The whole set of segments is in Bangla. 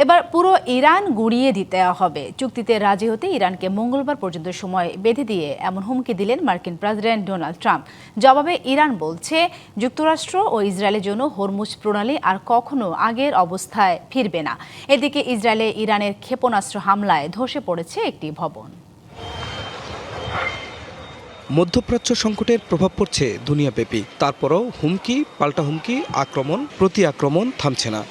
এবার পুরো ইরান গুড়িয়ে দিতে হবে। চুক্তিতে রাজি হতে ইরানকে মঙ্গলবার পর্যন্ত সময় বেঁধে দিয়ে এমন হুমকি দিলেন মার্কিন প্রেসিডেন্ট ডোনাল্ড ট্রাম্প। জবাবে ইরান বলছে, যুক্তরাষ্ট্র ও ইসরায়েলের জন্য হরমুজ প্রণালী আর কখনো আগের অবস্থায় ফিরবে না। এদিকে ইসরায়েলে ইরানের ক্ষেপণাস্ত্র হামলায় ধসে পড়েছে একটি ভবন। মধ্যপ্রাচ্য সংকটের প্রভাব পড়ছে দুনিয়াব্যাপী। তারপরও হুমকি পাল্টা হুমকি, আক্রমণ প্রতি আক্রমণ থামছে না।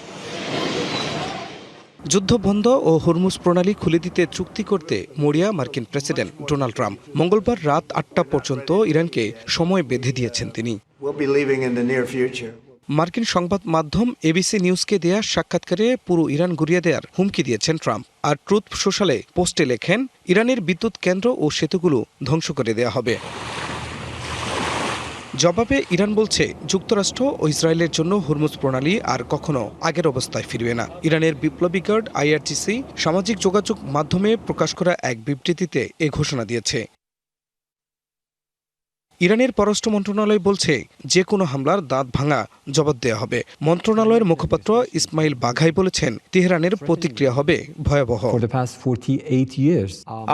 যুদ্ধ বন্ধ ও হরমুজ প্রণালী খুলে দিতে চুক্তি করতে মরিয়া মার্কিন প্রেসিডেন্ট ডোনাল্ড ট্রাম্প। মঙ্গলবার রাত ৮টা পর্যন্ত ইরানকে সময় বেঁধে দিয়েছেন তিনি। মার্কিন সংবাদ মাধ্যম এবিসি নিউজকে দেয়া সাক্ষাৎকারে পুরো ইরান গুড়িয়ে দেওয়ার হুমকি দিয়েছেন ট্রাম্প। আর ট্রুথ সোশ্যালে পোস্টে লেখেন, ইরানের বিদ্যুৎ কেন্দ্র ও সেতুগুলো ধ্বংস করে দেয়া হবে। জবাবে ইরান বলছে, যুক্তরাষ্ট্র ও ইসরায়েলের জন্য হরমুজ প্রণালী আর কখনো আগের অবস্থায় ফিরবে না। ইরানের বিপ্লবী গার্ড আইআরজিসি সামাজিক যোগাযোগ মাধ্যমে প্রকাশ করা এক বিবৃতিতে এ ঘোষণা দিয়েছে। ইরানের পররাষ্ট্র মন্ত্রণালয় বলছে, যে কোনো হামলার দাঁত ভাঙা জবাব দেওয়া হবে। মন্ত্রণালয়ের মুখপাত্র ইসমাইল বাঘাই বলেছেন, তেহরানের প্রতিক্রিয়া হবে ভয়াবহ।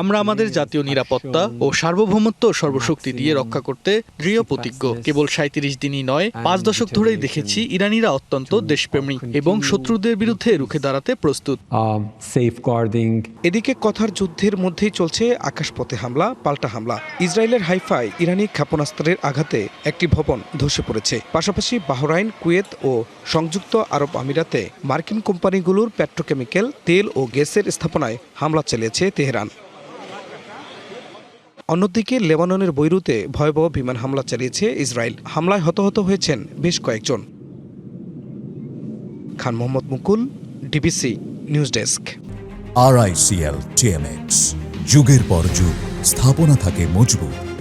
আমরা আমাদের জাতীয় নিরাপত্তা ও সার্বভৌমত্ব সর্বশক্তি দিয়ে রক্ষা করতে দৃঢ় প্রতিজ্ঞ। কেবল ৩৭ দিনই নয়, ৫ দশক ধরেই দেখেছি ইরানিরা অত্যন্ত দেশপ্রেমী এবং শত্রুদের বিরুদ্ধে রুখে দাঁড়াতে প্রস্তুত। এদিকে কথার যুদ্ধের মধ্যেই চলছে আকাশপথে হামলা পাল্টা হামলা। ইসরায়েলের হাইফায় ইরানি ক্ষেপণাস্ত্রের আঘাতে একটি ভবন ধসে পড়েছে। পাশাপাশি বাহরাইন, কুয়েত ও সংযুক্ত আরব আমিরাতে মার্কিন কোম্পানিগুলোর পেট্রোকেমিক্যাল, তেল ও গ্যাসের স্থাপনায় হামলা চালিয়েছে তেহরান। অন্যদিকে লেবাননের বৈরুতে ভয়াবহ বিমান হামলা চালিয়েছে ইসরায়েল। হামলায় হতাহত হয়েছেন বেশ কয়েকজন। Khan Mohammad Mukul, DBC news desk. RICL TMX, যুগের পর যুগ স্থাপনা থাকে মজবুত।